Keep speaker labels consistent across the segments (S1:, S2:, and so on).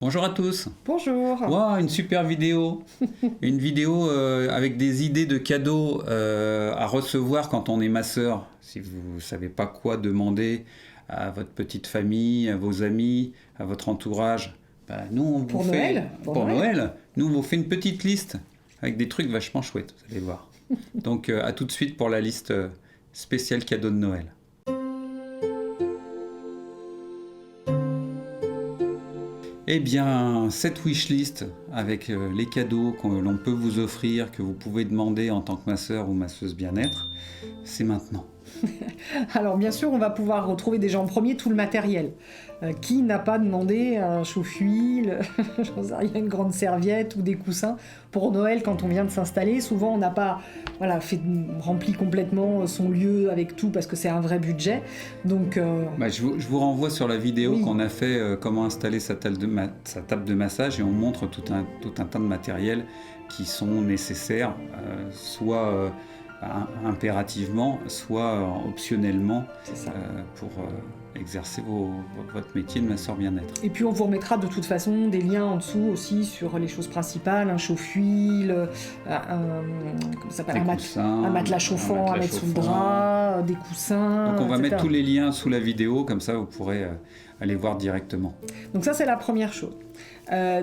S1: Bonjour à tous.
S2: Bonjour.
S1: Wow, une super vidéo. Une vidéo avec des idées de cadeaux à recevoir quand on est masseur. Si vous ne savez pas quoi demander à votre petite famille, à vos amis, à votre entourage, nous on
S2: Pour
S1: vous
S2: Noël,
S1: fait
S2: pour
S1: pour
S2: Noël.
S1: Noël, nous on vous fait une petite liste avec des trucs vachement chouettes, vous allez voir. Donc à tout de suite pour la liste spéciale cadeau de Noël. Eh bien, cette wishlist avec les cadeaux que l'on peut vous offrir, que vous pouvez demander en tant que masseur ou masseuse bien-être, c'est maintenant.
S2: Alors bien sûr, on va pouvoir retrouver déjà en premier tout le matériel. Qui n'a pas demandé un chauffe-huile, j'en sais rien, une grande serviette ou des coussins pour Noël quand on vient de s'installer? Souvent, on n'a pas rempli complètement son lieu avec tout parce que c'est un vrai budget. Donc,
S1: Je vous renvoie sur la vidéo
S2: Oui.
S1: qu'on a fait comment installer sa table de massage et on montre tout un tas de matériels qui sont nécessaires, soit impérativement, soit optionnellement
S2: c'est ça.
S1: pour exercer votre métier de masseur bien-être.
S2: Et puis on vous remettra de toute façon des liens en dessous aussi sur les choses principales, un chauffe-huile, comment ça s'appelle, un matelas chauffant à mettre sous le drap, des coussins.
S1: Donc on va
S2: etc.
S1: mettre tous les liens sous la vidéo, comme ça vous pourrez aller voir directement.
S2: Donc ça c'est la première chose.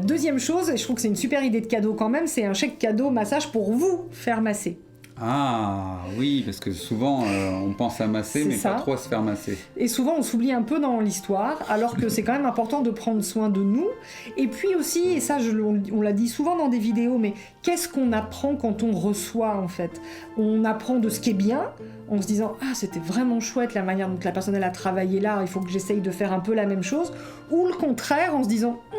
S2: Deuxième chose, et je trouve que c'est une super idée de cadeau quand même, c'est un chèque cadeau massage pour vous faire masser.
S1: Ah oui, parce que souvent on pense à masser,
S2: C'est
S1: mais
S2: ça.
S1: pas trop à se faire masser.
S2: Et souvent on s'oublie un peu dans l'histoire, alors que c'est quand même important de prendre soin de nous. Et puis aussi, et ça on l'a dit souvent dans des vidéos, mais qu'est-ce qu'on apprend quand on reçoit en fait? On apprend de ce qui est bien, en se disant « Ah, c'était vraiment chouette la manière dont la personne elle a travaillé là, il faut que j'essaye de faire un peu la même chose », ou le contraire, en se disant «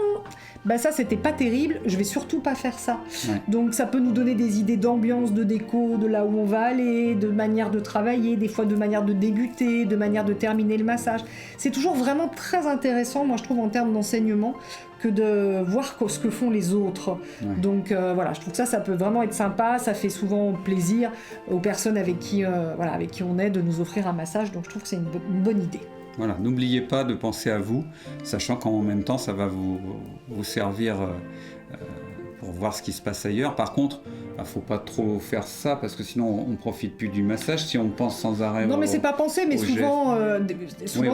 S2: ça c'était pas terrible, je vais surtout pas faire ça ».
S1: Ouais.
S2: Donc ça peut nous donner des idées d'ambiance, de déco, de là où on va aller, de manière de travailler, des fois de manière de débuter, de manière de terminer le massage. C'est toujours vraiment très intéressant, moi je trouve, en termes d'enseignement, que de voir ce que font les autres.
S1: Ouais.
S2: Donc je trouve que ça peut vraiment être sympa, ça fait souvent plaisir aux personnes avec qui on est de nous offrir un massage, donc je trouve que c'est une bonne idée.
S1: Voilà, n'oubliez pas de penser à vous, sachant qu'en même temps ça va vous servir pour voir ce qui se passe ailleurs. Par contre, il ne faut pas trop faire ça parce que sinon on ne profite plus du massage si on pense sans arrêt.
S2: Non, mais c'est pas pensé, mais souvent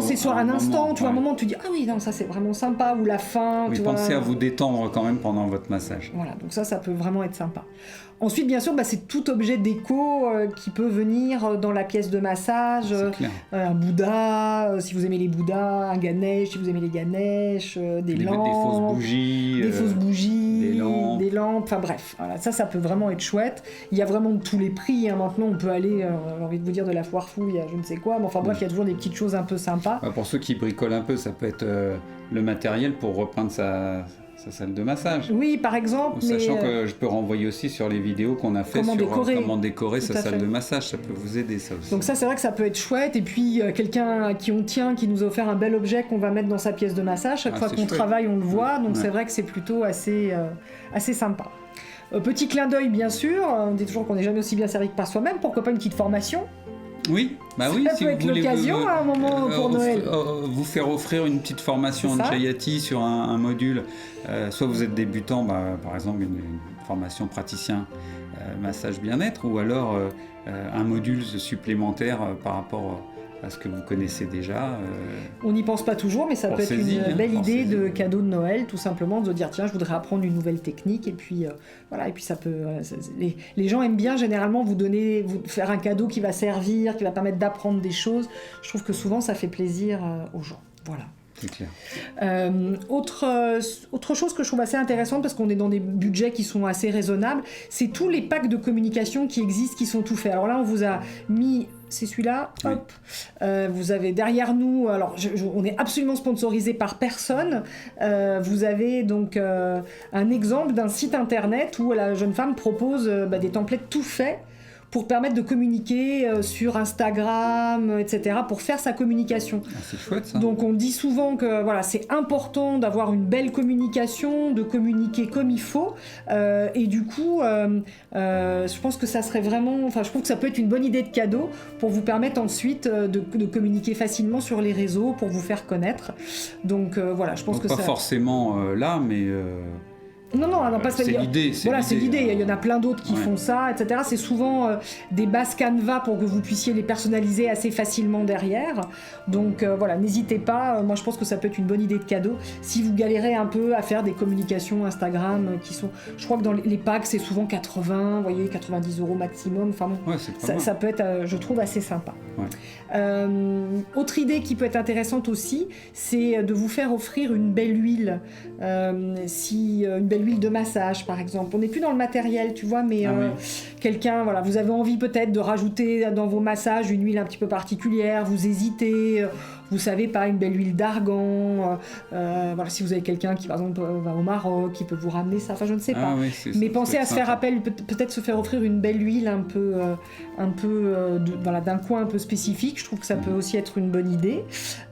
S2: c'est sur un instant, tu vois, un moment tu dis « Ah oui, non, ça c'est vraiment sympa », ou la fin,
S1: oui,
S2: tu
S1: pensez
S2: vois.
S1: à vous détendre quand même pendant votre massage.
S2: Voilà, donc ça peut vraiment être sympa. Ensuite, bien sûr, c'est tout objet déco qui peut venir dans la pièce de massage.
S1: C'est clair.
S2: Un Bouddha, si vous aimez les Bouddhas, un Ganesh, si vous aimez les Ganesh, des lampes.
S1: Des fausses bougies.
S2: Des lampes, enfin bref. Voilà, ça peut vraiment être chouette. Il y a vraiment de tous les prix. Maintenant, on peut aller, j'ai envie de vous dire, de la foire fouille à je ne sais quoi. Mais enfin bref, il y a toujours des petites choses un peu sympas.
S1: Pour ceux qui bricolent un peu, ça peut être le matériel pour repeindre sa salle de massage.
S2: Oui, par exemple.
S1: Sachant que je peux renvoyer aussi sur les vidéos qu'on a fait
S2: comment
S1: sur comment décorer sa salle
S2: fait.
S1: de massage. Ça peut vous aider, ça aussi.
S2: Donc ça, c'est vrai que ça peut être chouette. Et puis, quelqu'un à qui on tient, qui nous a offert un bel objet qu'on va mettre dans sa pièce de massage. Chaque fois qu'on
S1: chouette.
S2: travaille, on le voit. Donc
S1: Ouais.
S2: c'est vrai que c'est plutôt assez sympa. Petit clin d'œil, bien sûr. On dit toujours qu'on n'est jamais aussi bien servi que par soi-même. Pourquoi pas une petite formation?
S1: Oui, oui.
S2: Ça
S1: Si
S2: peut
S1: vous
S2: être
S1: voulez
S2: l'occasion à un moment pour Noël.
S1: vous faire offrir une petite formation en
S2: C'est ça.
S1: Jayati sur un module. Soit vous êtes débutant, par exemple une formation praticien massage bien-être, ou alors un module supplémentaire par rapport à ce que vous connaissez déjà.
S2: On n'y pense pas toujours, mais ça peut être une belle idée de cadeau de Noël, tout simplement, de dire tiens, je voudrais apprendre une nouvelle technique, et puis et puis ça peut. Les gens aiment bien généralement vous faire un cadeau qui va servir, qui va permettre d'apprendre des choses. Je trouve que souvent ça fait plaisir aux gens. Voilà.
S1: C'est clair.
S2: Autre chose que je trouve assez intéressante, parce qu'on est dans des budgets qui sont assez raisonnables, c'est tous les packs de communication qui existent, qui sont tout faits. Alors là, on vous a mis... C'est celui-là, hop. Vous avez derrière nous, alors on est absolument sponsorisé par personne. Vous avez donc un exemple d'un site internet où la jeune femme propose des templates tout faits pour permettre de communiquer sur Instagram, etc., pour faire sa communication.
S1: Ah, c'est chouette ça.
S2: Donc on dit souvent que voilà, c'est important d'avoir une belle communication, de communiquer comme il faut, et du coup, je pense que ça serait vraiment, je trouve que ça peut être une bonne idée de cadeau pour vous permettre ensuite de communiquer facilement sur les réseaux, pour vous faire connaître. Donc voilà, je pense
S1: donc
S2: que
S1: pas
S2: ça...
S1: forcément là, mais
S2: Non, pas
S1: c'est l'idée.
S2: Voilà, c'est l'idée. Il y en a plein d'autres qui font ça, etc. C'est souvent des bases canevas pour que vous puissiez les personnaliser assez facilement derrière. Donc voilà, n'hésitez pas. Moi, je pense que ça peut être une bonne idée de cadeau. Si vous galérez un peu à faire des communications Instagram qui sont... Je crois que dans les packs, c'est souvent 80, vous voyez, 90 € maximum. Enfin bon,
S1: Ouais, c'est pas mal.
S2: ça peut être, je trouve, assez sympa.
S1: Ouais.
S2: Autre idée qui peut être intéressante aussi, c'est de vous faire offrir une belle huile. Une belle huile de massage par exemple. On n'est plus dans le matériel, tu vois, mais quelqu'un, voilà, vous avez envie peut-être de rajouter dans vos massages une huile un petit peu particulière, vous hésitez, vous savez pas, une belle huile d'argan, voilà, si vous avez quelqu'un qui par exemple va au Maroc, qui peut vous ramener ça, je ne sais pas.
S1: Oui,
S2: mais pensez à se faire appel, peut-être se faire offrir une belle huile un peu voilà, d'un coin un peu spécifique, je trouve que ça peut aussi être une bonne idée.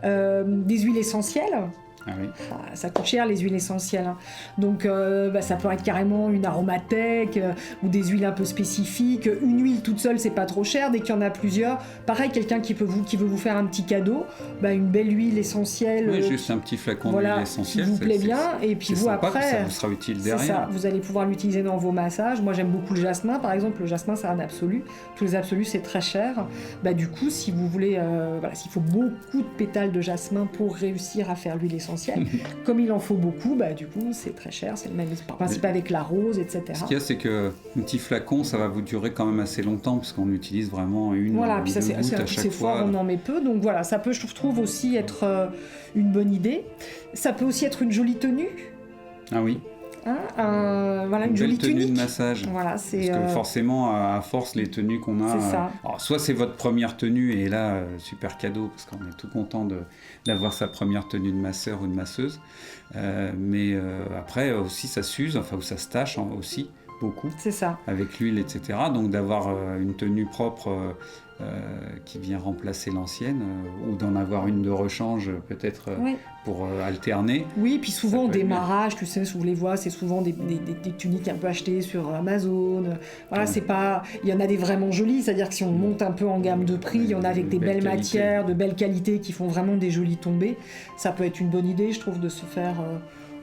S2: Des huiles essentielles.
S1: Ah oui.
S2: Ça coûte cher les huiles essentielles, hein. Donc ça peut être carrément une aromathèque ou des huiles un peu spécifiques. Une huile toute seule c'est pas trop cher, dès qu'il y en a plusieurs, pareil, quelqu'un qui veut vous faire un petit cadeau, une belle huile essentielle,
S1: oui, juste un petit flacon d'huile essentielle
S2: qui vous plaît bien, et puis vous
S1: sympa,
S2: après
S1: ça vous sera utile derrière.
S2: C'est ça, vous allez pouvoir l'utiliser dans vos massages. Moi j'aime beaucoup le jasmin par exemple. Le jasmin c'est un absolu, tous les absolus c'est très cher. Du coup si vous voulez, s'il faut beaucoup de pétales de jasmin pour réussir à faire l'huile essentielle, comme il en faut beaucoup, du coup c'est très cher, c'est le même principe avec la rose, etc.
S1: Ce qu'il y a, c'est qu'un petit flacon, ça va vous durer quand même assez longtemps, parce qu'on utilise vraiment une ou deux
S2: puis ça,
S1: gouttes à chaque fois.
S2: Fort, on en met peu, donc voilà, ça peut, je trouve aussi être une bonne idée. Ça peut aussi être une jolie tenue.
S1: Ah oui.
S2: Une jolie
S1: tenue de massage.
S2: Voilà, c'est
S1: parce que forcément, à force, les tenues qu'on a,
S2: c'est ça.
S1: Alors, soit c'est votre première tenue et là, super cadeau, parce qu'on est tout content d'avoir sa première tenue de masseur ou de masseuse. Mais après aussi, ça s'use, ou ça se tâche aussi beaucoup.
S2: C'est ça.
S1: Avec l'huile, etc. Donc d'avoir une tenue propre qui vient remplacer l'ancienne, ou d'en avoir une de rechange peut-être pour alterner.
S2: Oui, puis souvent au démarrage, tu sais, vous les voit, c'est souvent des tuniques un peu achetées sur Amazon. Voilà, c'est pas... Il y en a des vraiment jolies, c'est-à-dire que si on monte un peu en gamme de prix, il y en a avec des belles matières, de belles qualités qui font vraiment des jolies tombées. Ça peut être une bonne idée, je trouve, de se faire...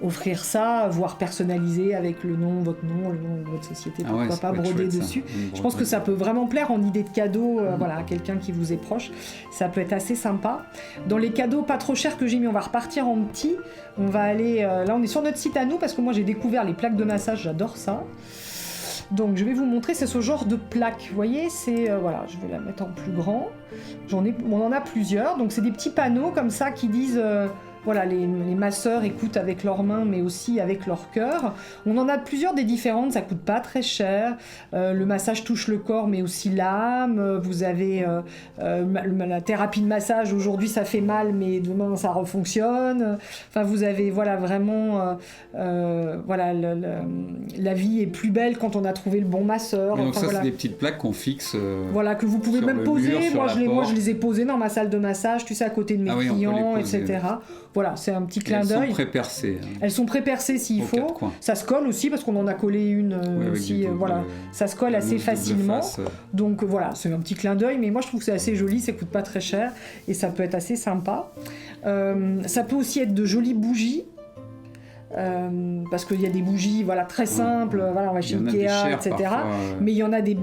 S2: offrir ça, voire personnaliser avec le nom, votre nom, le nom de votre société, pourquoi pas broder dessus. Je pense que ça peut vraiment plaire en idée de cadeau à quelqu'un qui vous est proche. Ça peut être assez sympa. Dans les cadeaux pas trop chers que j'ai mis, on va repartir en petit. On va aller... là, on est sur notre site à nous, parce que moi, j'ai découvert les plaques de massage, j'adore ça. Donc, je vais vous montrer, c'est ce genre de plaque. Vous voyez, c'est... voilà, je vais la mettre en plus grand. On en a plusieurs. Donc, c'est des petits panneaux comme ça qui disent... voilà, les masseurs écoutent avec leurs mains, mais aussi avec leur cœur. On en a plusieurs des différentes, ça coûte pas très cher. Le massage touche le corps, mais aussi l'âme. Vous avez la thérapie de massage, aujourd'hui ça fait mal, mais demain ça refonctionne. Enfin, vous avez vraiment... la vie est plus belle quand on a trouvé le bon masseur.
S1: Donc ça, c'est des petites plaques qu'on fixe
S2: que vous pouvez même poser. Moi, je les ai posées dans ma salle de massage, tu sais, à côté de mes clients, etc. Voilà, c'est un petit clin d'œil.
S1: Elles sont pré-percées.
S2: Elles sont pré-percées s'il faut. Ça se colle aussi, parce qu'on en a collé une aussi. Ça se colle assez facilement. Donc voilà, c'est un petit clin d'œil, mais moi je trouve que c'est assez joli, ça coûte pas très cher et ça peut être assez sympa. Ça peut aussi être de jolies bougies. Parce qu'il y a des bougies très simples, on va chez Ikea, etc. Parfois, mais il y en a des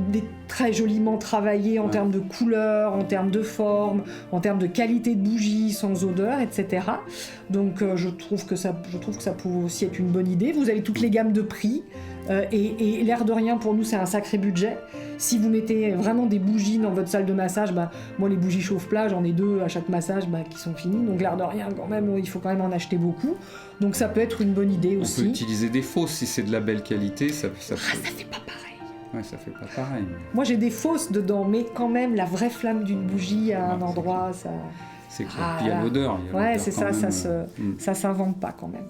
S2: très joliment travaillées en termes de couleur, en termes de forme, en termes de qualité de bougie, sans odeur, etc. Donc je trouve que ça peut aussi être une bonne idée. Vous avez toutes les gammes de prix. Et l'air de rien, pour nous, c'est un sacré budget. Si vous mettez vraiment des bougies dans votre salle de massage, moi, les bougies chauffe-plat, j'en ai 2 à chaque massage qui sont finies. Donc, l'air de rien, quand même, il faut quand même en acheter beaucoup. Donc, ça peut être une bonne idée aussi.
S1: On peut utiliser des fausses si c'est de la belle qualité. Ça
S2: fait pas pareil.
S1: Ouais, ça fait pas pareil.
S2: Moi, j'ai des fausses dedans, mais quand même, la vraie flamme d'une bougie à un endroit, ça...
S1: C'est clair. Puis il y a l'odeur.
S2: Ouais, c'est ça, ça s'invente pas quand même.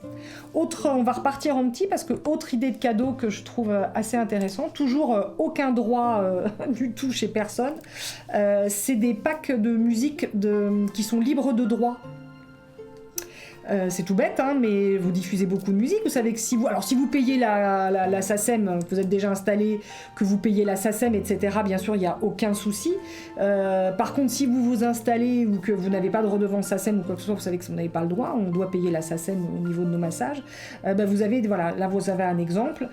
S2: On va repartir en petit parce que autre idée de cadeau que je trouve assez intéressant, toujours aucun droit du tout chez personne, c'est des packs de musique qui sont libres de droit. C'est tout bête, hein, mais vous diffusez beaucoup de musique. Vous savez que si vous payez la SACEM, vous êtes déjà installé, que vous payez la SACEM, etc., bien sûr, il n'y a aucun souci. Par contre, si vous vous installez ou que vous n'avez pas de redevance SACEM ou quoi que ce soit, vous savez que vous n'avez pas le droit, on doit payer la SACEM au niveau de nos massages. Vous avez, là vous avez un exemple.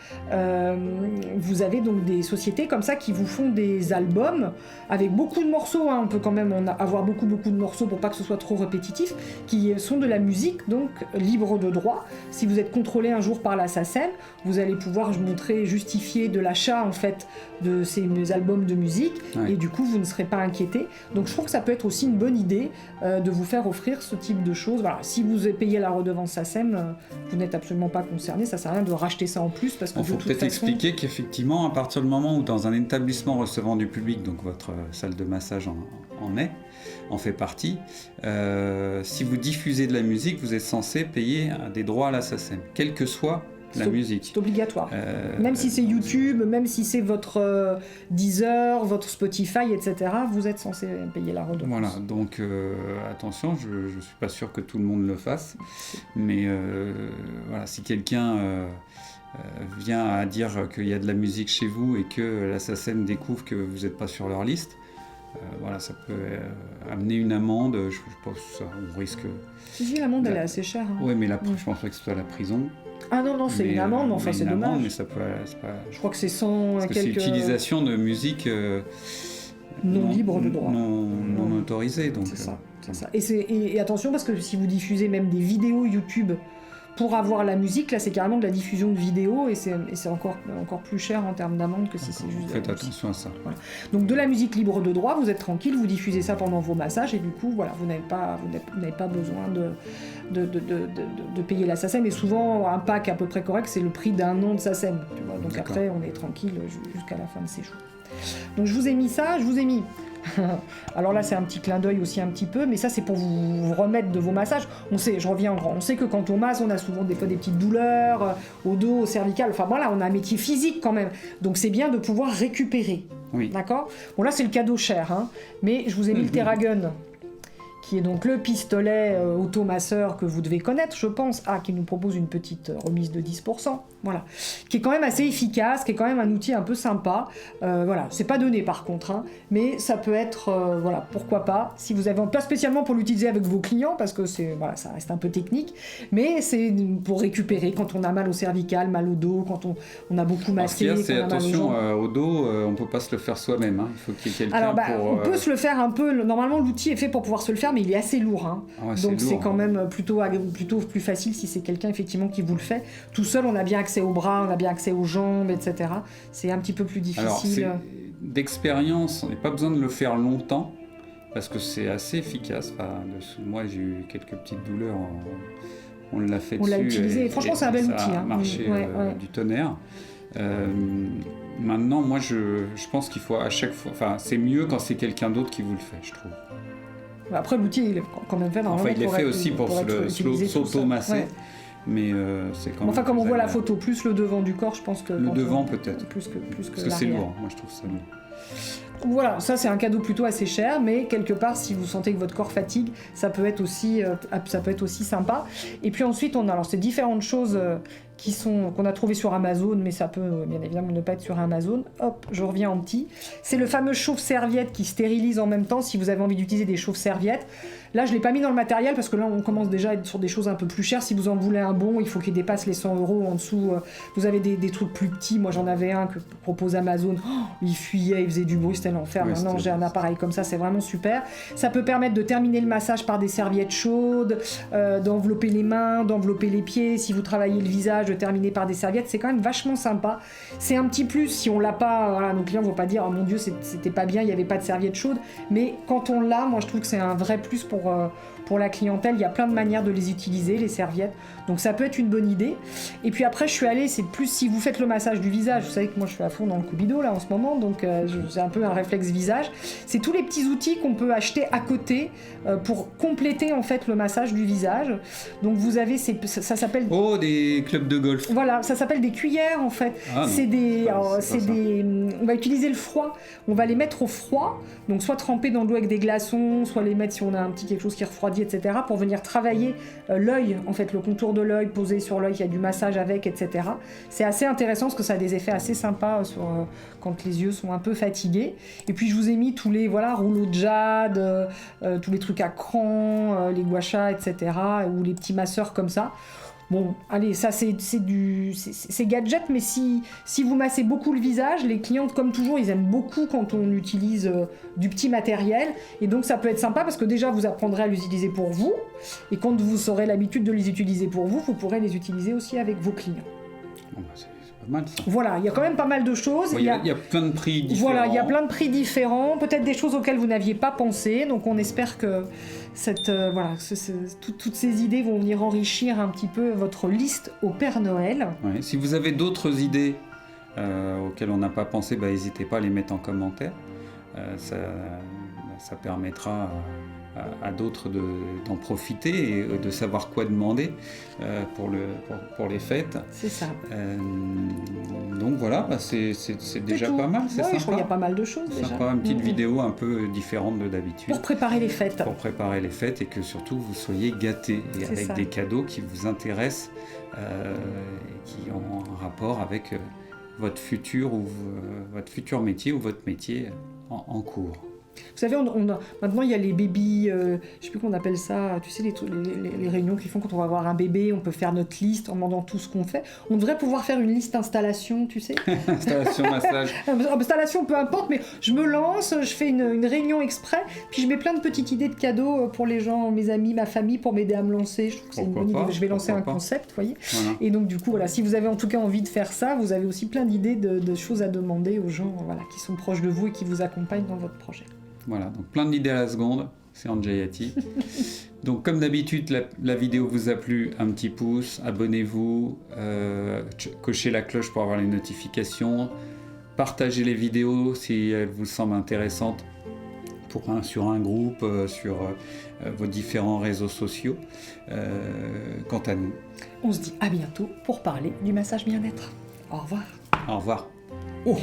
S2: Vous avez donc des sociétés comme ça qui vous font des albums avec beaucoup de morceaux. Hein. On peut quand même avoir beaucoup de morceaux pour pas que ce soit trop répétitif, qui sont de la musique donc libre de droit. Si vous êtes contrôlé un jour par la SACEM, vous allez pouvoir justifier de l'achat en fait de ces albums de musique, et du coup vous ne serez pas inquiété. Donc je trouve que ça peut être aussi une bonne idée de vous faire offrir ce type de choses. Voilà, si vous payez la redevance SACEM, vous n'êtes absolument pas concerné, ça sert à rien de racheter ça en plus parce que
S1: il faut peut-être expliquer qu'effectivement à partir du moment où dans un établissement recevant du public, donc votre salle de massage en fait partie, si vous diffusez de la musique, vous êtes censé payer des droits à la SACEM, quelle que soit la musique.
S2: C'est obligatoire. Même si c'est YouTube, même si c'est votre Deezer, votre Spotify, etc., vous êtes censé payer la redevance.
S1: Voilà, donc attention, je ne suis pas sûr que tout le monde le fasse, mais voilà, si quelqu'un vient à dire qu'il y a de la musique chez vous et que la SACEM découvre que vous n'êtes pas sur leur liste, voilà, ça peut amener une amende. Je pense que on risque.
S2: Si, l'amende elle est assez chère. Hein.
S1: Oui, mais je pense pas que ce soit la prison.
S2: Ah non, c'est une amende, enfin c'est dommage.
S1: Mais ça peut, c'est pas...
S2: Je crois que c'est 100
S1: parce que c'est utilisation de musique
S2: non libre de droit.
S1: Non autorisée. Donc,
S2: c'est ça. Et attention, parce que si vous diffusez même des vidéos YouTube pour avoir la musique, là c'est carrément de la diffusion de vidéos et c'est encore plus cher en termes d'amende que si c'est juste.
S1: Faites attention à ça.
S2: Voilà. Donc de la musique libre de droit, vous êtes tranquille, vous diffusez ça pendant vos massages et du coup voilà, vous n'avez pas besoin de payer la SACEM. Et souvent un pack à peu près correct, c'est le prix d'un an de SACEM. Tu vois. Donc après on est tranquille jusqu'à la fin de séjour. Donc je vous ai mis ça, alors là c'est un petit clin d'œil aussi un petit peu, mais ça c'est pour vous remettre de vos massages. On sait que quand on masse, on a souvent des fois des petites douleurs au dos, au cervical, enfin voilà, on a un métier physique quand même, donc c'est bien de pouvoir récupérer. Oui. D'accord ? Bon là c'est le cadeau cher, hein, mais je vous ai mis le Theragun, qui est donc le pistolet automasseur que vous devez connaître, je pense, qui nous propose une petite remise de 10%, voilà, qui est quand même assez efficace, qui est quand même un outil un peu sympa, voilà, c'est pas donné par contre, hein, mais ça peut être, voilà, pourquoi pas, si vous avez, pas spécialement pour l'utiliser avec vos clients, parce que voilà, ça reste un peu technique, mais c'est pour récupérer quand on a mal au cervical, mal au dos, quand on a beaucoup massé.
S1: Alors, c'est attention au dos, on peut pas se le faire soi-même, hein. Il faut qu'il y ait quelqu'un. Alors,
S2: on peut se le faire un peu, normalement l'outil est fait pour pouvoir se le faire, mais il est assez lourd, hein. Donc c'est quand même plutôt plus facile si c'est quelqu'un effectivement qui vous le fait. Tout seul, on a bien accès aux bras, on a bien accès aux jambes, etc. C'est un petit peu plus difficile. Alors,
S1: d'expérience, on n'a pas besoin de le faire longtemps parce que c'est assez efficace. Enfin, moi, j'ai eu quelques petites douleurs. On l'a fait dessus.
S2: On l'a utilisé. Franchement, c'est un bel outil.
S1: Ça a marché du tonnerre. Maintenant, moi, je pense qu'il faut à chaque fois. Enfin, c'est mieux quand c'est quelqu'un d'autre qui vous le fait, je trouve.
S2: Après, l'outil, il est quand même fait normalement.
S1: Enfin, il est fait aussi pour s'auto-masser. Ouais. Mais c'est quand même.
S2: Enfin, comme on voit la photo, plus le devant du corps, je pense que.
S1: Le devant, peut-être.
S2: Plus que
S1: parce que c'est lourd, moi je trouve ça lourd.
S2: Voilà, ça c'est un cadeau plutôt assez cher, mais quelque part, si vous sentez que votre corps fatigue, ça peut être aussi sympa. Et puis ensuite, on a alors ces différentes choses qu'on a trouvées sur Amazon, mais ça peut bien évidemment ne pas être sur Amazon. Hop, je reviens en petit. C'est le fameux chauffe-serviette qui stérilise en même temps si vous avez envie d'utiliser des chauffe-serviettes. Là, je ne l'ai pas mis dans le matériel parce que là, on commence déjà à être sur des choses un peu plus chères. Si vous en voulez un bon, il faut qu'il dépasse les 100 € en dessous. Vous avez des trucs plus petits. Moi, j'en avais un que propose Amazon. Oh, il fuyait, il faisait du bruit, c'était l'enfer. Ouais, maintenant, j'ai un appareil comme ça, c'est vraiment super. Ça peut permettre de terminer le massage par des serviettes chaudes, d'envelopper les mains, d'envelopper les pieds. Si vous travaillez le visage, de terminer par des serviettes, c'est quand même vachement sympa. C'est un petit plus si on l'a pas. Voilà, nos clients ne vont pas dire, oh mon Dieu, c'était pas bien, il n'y avait pas de serviette chaude. Mais quand on l'a, moi, je trouve que c'est un vrai plus pour la clientèle. Il y a plein de manières de les utiliser, les serviettes. Donc ça peut être une bonne idée. Et puis après, je suis allée, c'est plus si vous faites le massage du visage. Vous savez que moi, je suis à fond dans le Cupido là en ce moment, donc j'ai un peu un réflexe visage. C'est tous les petits outils qu'on peut acheter à côté pour compléter en fait le massage du visage. Donc vous avez, ça s'appelle...
S1: Oh, des clubs de golf.
S2: Voilà, ça s'appelle des cuillères en fait.
S1: Ah,
S2: c'est on va utiliser le froid. On va les mettre au froid, donc soit tremper dans de l'eau avec des glaçons, soit les mettre si on a un petit quelque chose qui refroidit, etc. pour venir travailler l'œil, en fait, le contour de l'œil, poser sur l'œil, il y a du massage avec, etc. C'est assez intéressant parce que ça a des effets assez sympas quand les yeux sont un peu fatigués. Et puis je vous ai mis tous les rouleaux de jade, tous les trucs à cran, les gua sha, etc. ou les petits masseurs comme ça. Bon, allez, ça c'est gadget, mais si vous massez beaucoup le visage, les clientes, comme toujours, ils aiment beaucoup quand on utilise du petit matériel, et donc ça peut être sympa parce que déjà vous apprendrez à les utiliser pour vous, et quand vous aurez l'habitude de les utiliser pour vous, vous pourrez les utiliser aussi avec vos clients.
S1: Bon, c'est pas mal ça.
S2: Voilà, il y a quand même pas mal de choses.
S1: Il y a plein de prix différents.
S2: Voilà, il y a plein de prix différents, peut-être des choses auxquelles vous n'aviez pas pensé, donc on espère que toutes ces idées vont venir enrichir un petit peu votre liste au Père Noël.
S1: Ouais, si vous avez d'autres idées auxquelles on n'a pas pensé, n'hésitez pas à les mettre en commentaire. Ça permettra à d'autres d'en profiter et de savoir quoi demander pour les fêtes.
S2: C'est ça.
S1: Donc voilà, c'est déjà pas mal, c'est sympa.
S2: Je crois qu'il y a pas mal de choses déjà.
S1: Sympa, une petite vidéo un peu différente de d'habitude.
S2: Pour préparer les fêtes.
S1: Pour préparer les fêtes et que surtout vous soyez gâtés et avec des cadeaux qui vous intéressent et qui ont un rapport avec votre futur votre métier ou votre métier en cours.
S2: Vous savez, maintenant il y a les baby, je sais plus comment on appelle ça, tu sais, les réunions qu'ils font quand on va avoir un bébé, on peut faire notre liste en demandant tout ce qu'on fait. On devrait pouvoir faire une liste installation, tu sais.
S1: Installation, massage.
S2: Installation, peu importe, mais je me lance, je fais une réunion exprès, puis je mets plein de petites idées de cadeaux pour les gens, mes amis, ma famille, pour m'aider à me lancer. Je trouve que c'est une bonne idée. Je vais lancer un concept, vous voyez. Voilà. Et donc du coup, voilà, si vous avez en tout cas envie de faire ça, vous avez aussi plein d'idées de choses à demander aux gens qui sont proches de vous et qui vous accompagnent dans votre projet.
S1: Voilà, donc plein d'idées à la seconde, c'est Anjayati. Donc comme d'habitude, la vidéo vous a plu, un petit pouce, abonnez-vous, cochez la cloche pour avoir les notifications, partagez les vidéos si elles vous semblent intéressantes sur un groupe, sur vos différents réseaux sociaux. Quant à nous,
S2: on se dit à bientôt pour parler du massage bien-être. Au revoir.
S1: Au revoir.
S2: Oh.